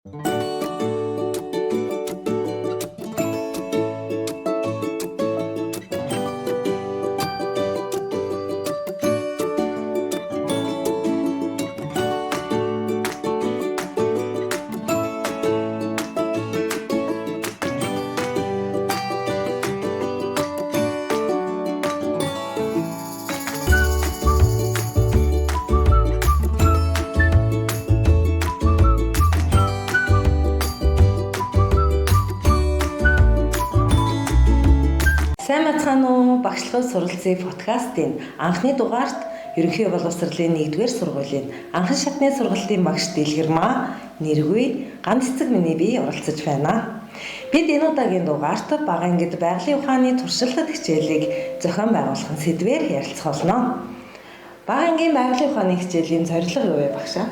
Сайн бацхан уу, багшлахын суралцсан подкастын анхны дугаарт ерөнхий боловсролын 1-р сургуулийн анхан шатны сургалтын багш Дэлгэрмаа нэргүй ганц цэцэг миний бие оролцож байна. Бид энэ удаагийн дугаарт бага ангид байгалийн ухааны туршилтад хичээлийг зохион байгуулах сэдвээр ярилцах болно. Бага ангийн байгалийн ухааны хичээлийн зорилго юу вэ багшаа?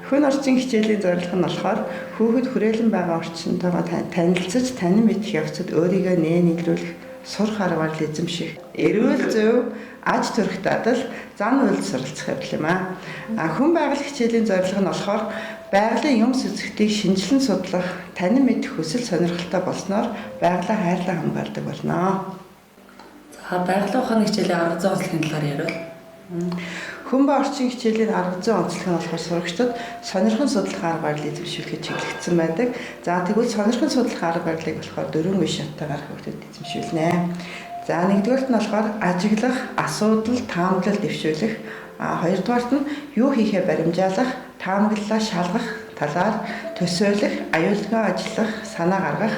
Хүн орчин хичээлийн зорилго нь болохоор хүүхэд хүрээлэн байгаа орчинтойгоо танилцаж, танин мэдэх явцад өөрийгөө нээлтгүүлэх, сурах аргаар л эзэмших, эрүүл зөв, аж төрх дадал, зан үйлд суралцах явдал юм аа. Хүн байгаль хичээлийн зорилго нь болохоор байгалийн юм сүзэгтийг шинжилэн судлах, танин мэдэх хүсэл сонирхолтой болсноор байгалаа хайрлан хамгаалдаг болно. За байгалийн ухааны хичээлийн арга зүй онцлогийн талаар ярил. Хүн ба орчин хичээлийн арга зүй онцлог нь болохоор сурагчдад сонирхон судлах арга барилыг эзэмшүүлэхэд чиглэгдсэн байдаг. За тэгвэл сонирхон судлах арга барилыг болохоор 4 үе шаттайгаар хүүхдэд эзэмшүүлнэ. За нэгдүгээрт нь болохоор ажиглах, асуудал, таамаглал дэвшүүлэх. Хоёрдугаарт нь юу хийхээ баримжаалах, таамаглалаа шалгах талаар төсөөлөх, аюулгүй ажиллах, санаа гаргах.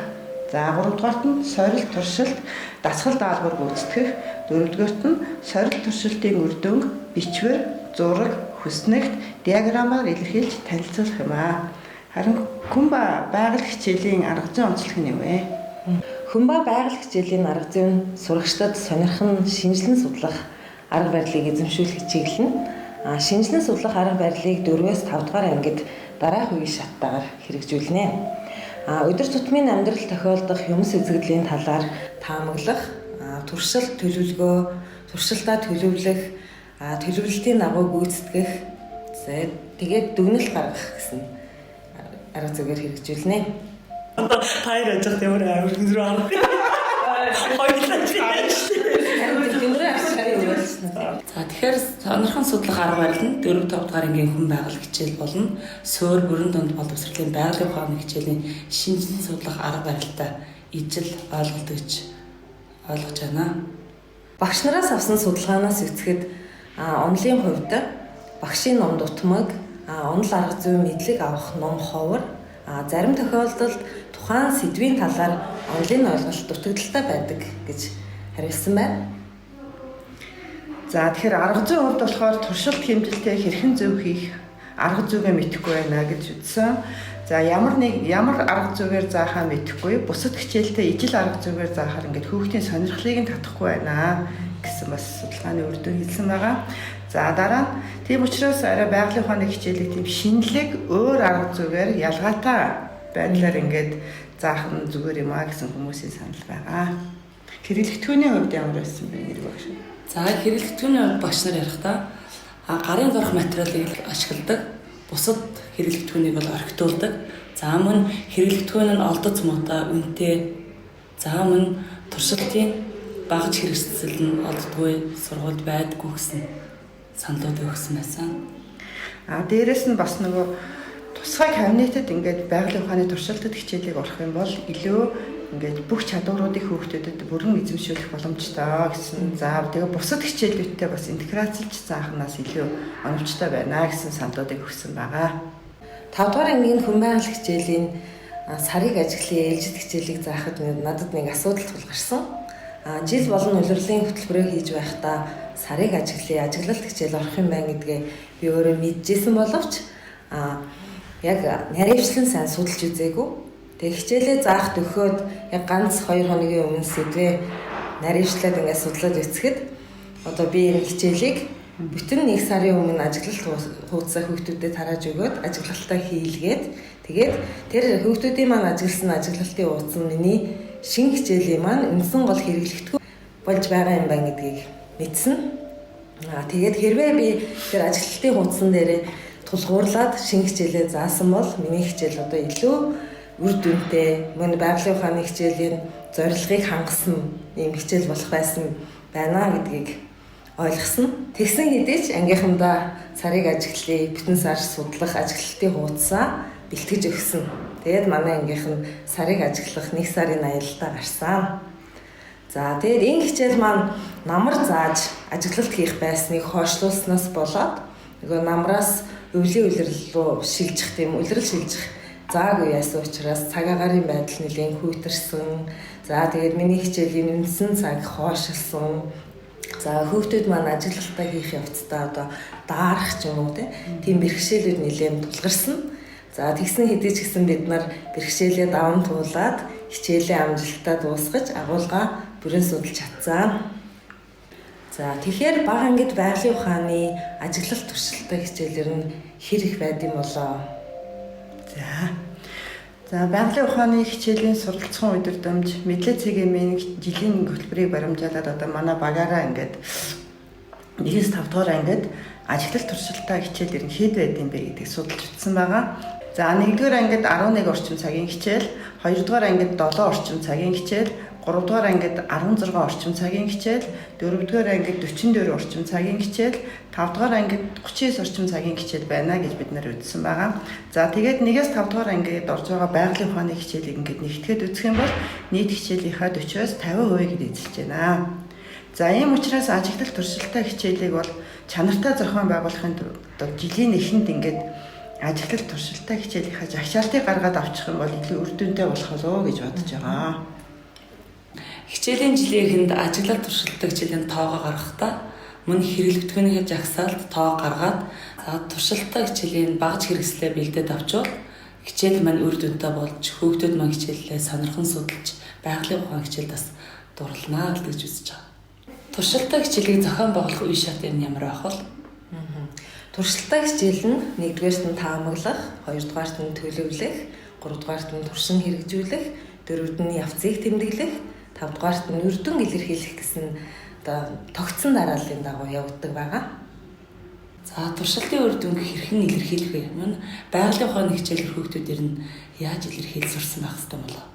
За гуравдугаарт нь сорилт, туршилт, дасгал даалгавар гүйцэтгэх. Дөрөвдүгээрт нь сорилт туршилтын үр дүнг бичвэр, зураг, хүснэгт, диаграмаар илэрхийлж танилцуулах юм аа. Харин хүн ба байгаль хичээлийн арга зүйн онцлог нь юу вэ? Хүн ба байгаль хичээлийн арга зүй нь сурагчдад сонирхон шинжилэн судлах арга барилыг эзэмшүүлэх чиглэлнэ. Шинжилэн судлах арга барилыг 4-5 дугаар ангид дараах үеийн шаттайгаар хэрэгжүүлнэ. Өдөр тутмын амьдрал тохиолдох юмс үзэгдлийн талаар таамаглах, туршилт төлөвлөгөө, туршилтаа төлөвлөх, төлөвлөлтийн дагуу гүйцэтгэх, тэгээд дүгнэлт гаргах гэсэн арга зүйгээр хэрэгжүүлнэ. Таяр ажих ямар амар хүндрүү аа. За тэгэхээр сонирхон судлах арга барил нь 4-5 дугаар ангийн хүн байгаль хичээл болно. Суур бүрэн дунд боловсролын байгалийн ухааны хичээлийн шинжилэн судлах арга барилтай ижил ойлголт гэж ойлгож байна. Багш нараас авсан судалгаанаас үзэхэд онлын хувьд багшийн ном дутмаг, онол арга зүй мэдлэг авах ном ховор, зарим тохиолдолд тухайн сэдвийн талаар онлын ойлголт дутагдaltaй байдаг гэж хариулсан байна. За тэгэхээр арга зүйн хувьд болохоор туршилт хэмжилтээ хэрхэн зөв хийх арга зүйгээ мэдэхгүй байна гэж үзсэн. За ямар арга зүйгээр заахаа мэдэхгүй, бусад хичээлтэй ижил арга зүйгээр заахаар ингээд хүүхдийн сонирхлыг нь татахгүй байна гэсэн бас судалгааны үр дүн хэлсэн байгаа. За дараа нь тийм учраас арай байгалийн ухааны хичээлийг тийм шинэлэг өөр арга зүйгээр ялгаатай байдлаар ингээд заах нь зүгээр юм аа гэсэн хүмүүсийн санал байгаа. Хэрэглэгдэхүүний хувьд ямар байсан бэ нэр багш? За хэрэглэгдэхүүний хувьд багш нар ярихдаа гарын дорх материалыг ашигладаг, бусад хэрэглэгдэхүүнийг бол орхитуулдаг. За мөн хэрэглэгдэхүүн нь олдоц муутай, үнэтэй. За мөн туршилтын багаж хэрэгсэл нь олддгүй сургуульд байдаггүй гэсэн саналууд өгсөн байсан. Дээрэс нь бас нөгөө тусгай кабинетэд ингээд байгалийн ухааны туршилтад хичээлийг орох юм бол илүү ингээд бүх чадваруудыг хүүхдэд бүрэн эзэмшүүлэх боломжтой гэсэн. За тэгээ бусад хичээлүүдтэй бас интеграцлж заахнаас илүү оновчтой байна гэсэн саналуудыг өгсөн байгаа. 5 дугаар ангийн хүн байгаль хичээлийн сарыг ажиглын ээлжид хичээлийг заахад надад нэг асуудал тулгарсан. Жил болон улирлын хөтөлбөрөө хийж байхдаа сарыг ажиглын ажиглалт хичээл орох юм байна гэдгээ би өөрөө мэдчихсэн боловч яг наривчлан сайн судалж үзээгүй. Тэгээ хичээлээ заах төгөөд яг ганц 2 хоногийн өмнө сэдвээ наривчлаад ингээд судлаад үцхэд одоо би энэ хичээлийг бүтэн 1 сарын өмнө ажиглалт хуудасаа хүүхдүүдэд тарааж өгөөд ажиглалтаа хийлгээд тэгээд тэр хүүхдүүдийн маань ажигласан ажиглалтын хуудас нь миний шинэ хичээлийн маань үндсэн гол хэрэглэгдэхгүй болж байгаа юм байна гэдгийг мэдсэн. Тэгээд хэрвээ би тэр ажиглалтын хуудсан дээр тулгуурлаад шинэ хичээлээ заасан бол миний хичээл одоо илүү үр дүнтэй, мөн байгалийн ухааны хичээлийн зорилгыг хангасан ийм хичээл болох байсан байна гэдгийг ойлгосон. Тэгсэн хэдий ч ангийнхандаа сарыг ажиглая, бүтэн сар судлах ажиглалтын хуудасаа бэлтгэж өгсөн. Тэгээд манай ангийнх нь сарыг ажиглах 1 сарын аялалтаа гарсан. За тэгээд энэ хичээл маань намар зааж ажиглалт хийх байсныг хойшлуулснаас болоод нөгөө намраас өвлийн улирал руу шилжих тийм улирал шилжих заагүй яасан учраас цаг агарын байдал нэлээд хүйтэрсэн. За тэгээд миний хичээлийн үндсэн цаг хойшилсан. За хүүхдүүд маань ажиглалтаа хийх явцдаа одоо даарах ч юм уу тийм бэрхшээлүүд нэлээд тулгарсан. За тэгсэн хэдий ч гэсэн бид нар бэрхшээлээ даван туулаад хичээлээ амжилттай дуусгаж агуулга бүрэн судалж чадсан. За тэгэхээр бага ангид байгалийн ухааны ажиглалт туршилттай хичээлэр нь хэр их байд юм болоо. За байгалийн ухааны хичээлийн суралцсан удирдамж мэдлэг цэгийн жилийн хөтөлбөрийг баримжаалаад одоо манай багаараа ингээд 1-5 дугаар ангид ажиглалт туршилттай хичээл ер нь хэд байд юм бэ гэдгийг судалж утсан байгаа. За 1-р ангид 11 орчим цагийн хичээл, 2-р ангид 7 орчим цагийн хичээл, 3-р ангид 16 орчим цагийн хичээл, 4-р ангид 44 орчим цагийн хичээл, 5-р ангид 39 орчим цагийн хичээл байна гэж бид нар үзсэн байгаа. За тэгээд 1-5 дугаар ангид орж байгаа байгалийн ухааны хичээлийг ингээд нэгтгэхэд үзэх юм бол нийт хичээлийнхаа 40-оос 50% эзэлж байна. За ийм учраас ажиглалт туршилттай хичээлийг бол чанартай зохион байгуулахын тулд жилийн эхэнд ингээд ажиглалт туршилттай хичээлийнхаа жагшаалтыг гаргаад авчих юм бол илүү үр дүнтэй болох болоо гэж бодож байгаа. Хичээлийн жилийн эхэнд ажиглалт туршилттай хичээлийн тоогоо гаргахдаа мөн хэрэглэх бүтгэнийхээ жагсаалд тоог гаргаад туршилттай хичээлийн багж хэрэгслээ бэлдээд авчвал хичээл маань үр дүнтэй болж хүүхдүүд маань хичээлээ сонирхон судалж байгалийн ухааны хичээлд бас дурлнаа гэж үзэж байгаа. Туршилттай хичээлийг зохион байгуулах үе шат нь ямар байх вэ? Туршилттай хичээл нь 1-р нь таамаглах, 2-р нь төлөвлөх, 3-р нь туршин хэрэгжүүлэх, 4-р нь явцыг тэмдэглэх, 5-р нь үр дүн илэрхийлэх гэсэн одоо тогтсон дарааллын дагуу явагддаг байгаа. За туршилтын үр дүнг хэрхэн илэрхийлэх вэ? Мөн байгалийн ухааны хичээл хүүхдүүдээр нь яаж илэрхийлж сурсан байх ёстой болов?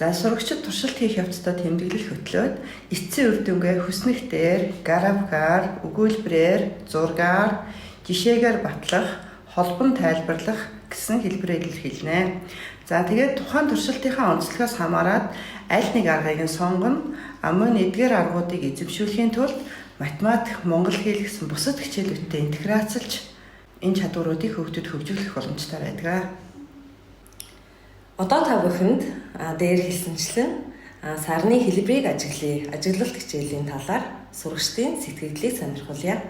За сурагчид туршилт хийх явцдаа тэмдэглэл хөтлөөд эцсийн үр дүнгээ хүснэгтээр, графикаар, өгүүлбэрээр, зургаар, жишээгээр батлах, холбон тайлбарлах гэсэн хэлбэрээр илэрхийлнэ. За тэгээд тухайн туршилтынхаа онцлогоос хамаарат аль нэг аргыг нь сонгоно, мөн эдгээр аргуудыг эзэмшүүлэхийн тулд математик, монгол хэл гэсэн бусад хичээлүүдтэй интеграцлж энэ чадваруудыг хүүхдэд хөгжүүлэх боломжтой байдаг. Одоо та бүхэнд дээр хэлсэнчлэн сарны хэлбэрийг ажиглая, ажиглалт хичээлийн талаар сурагчдын сэтгэлдлийг сонирхуулъя.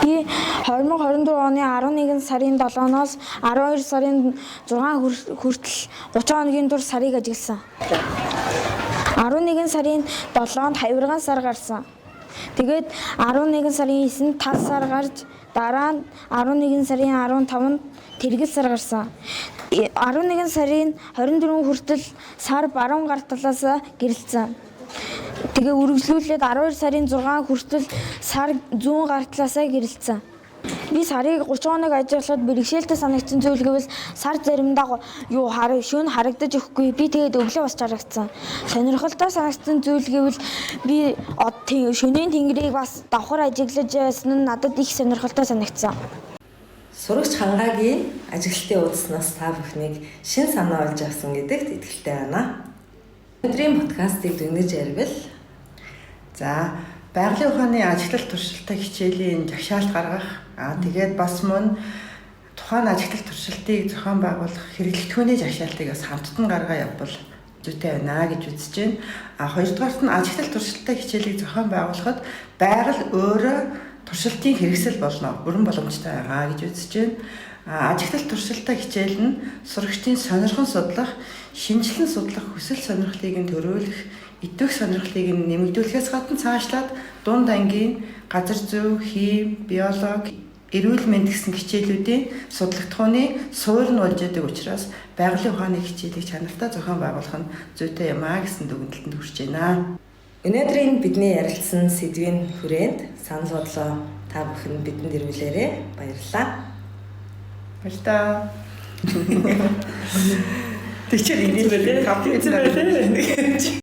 Би 2024 оны 11 сарын 7-ноос 12 сарын 6 хүртэл 30 хоногийн турш сарыг ажигласан. 11 сарын 7-нд хавирган сар гарсан. Тэгээд 11 сарын 9-нд тал сар гарч дараа нь 11 сарын 15-нд тэргэл сар гарсан. 11 сарын 24 хүртэл сар баруун гар талаас гэрэлцсэн. Тэгээ үргэлжлүүлээд 12 сарын 6 хүртэл сар зүүн гар талаас гэрэлцсэн. Би сарыг 30 хоног ажиглахад бэрхшээлтэй санагдсан зүйл гэвэл сар заримдаа шөнө харагдаж өгөхгүй. Би тэгээд өглөө бас жаргацсан. Сонирхолтой санагдсан зүйл гэвэл би шөнийн тэнгэрийг бас давхар ажиглаж байсан нь надад их сонирхолтой санагдсан. Сурагч хангаагийн ажиглалтын уудаснаас та бүхнийг шин санаа олж авсан гэдэгт итгэлтэй байна. Өдрийн подкастыг дүгнэж ярил. За байгалийн ухааны ажиглалт туршилттай хичээлийн жагшаалт гаргах, тэгээд бас мөн тухайн ажиглалт туршилтыг зохион байгуулах хэрэглэгдэхүүний жагшаалтыг бас хамтдан гаргаа явбал зүйтэй байна гэж үзэж байна. Хоёрдугаарт нь ажиглалт туршилттай хичээлийг зохион байгуулахад байгаль өөрөө туршилтын хэрэгсэл болно, бүрэн боломжтой байгаа гэж үзэж байна. Ажиглалт туршилттай хичээл нь сурагчдын сонирхон судлах, шинжилэн судлах хүсэл сонирхлыг нь төрөөлөх, идэвх сонирхлыг нь нэмэгдүүлэхээс гадна цаашлаад дунд ангийн газар зүй, хим, биологи, эрүүл мэнд гэсэн хичээлүүдийн судлагдхууны суурь нь болж байдаг учраас байгалийн ухааны хичээлийг чанартай зохион байгуулах нь зүйтэй юм аа гэсэн дүгнэлтэнд хүрч байна. Өнөөдрийн бидний ярилцсан сэдвийн хүрээнд санал бодлоо та бүхэн бидэнд ирүүлээрэй. Баярлалаа. Баярлалаа. Тэг чи энийг хэлээ. Комплимент.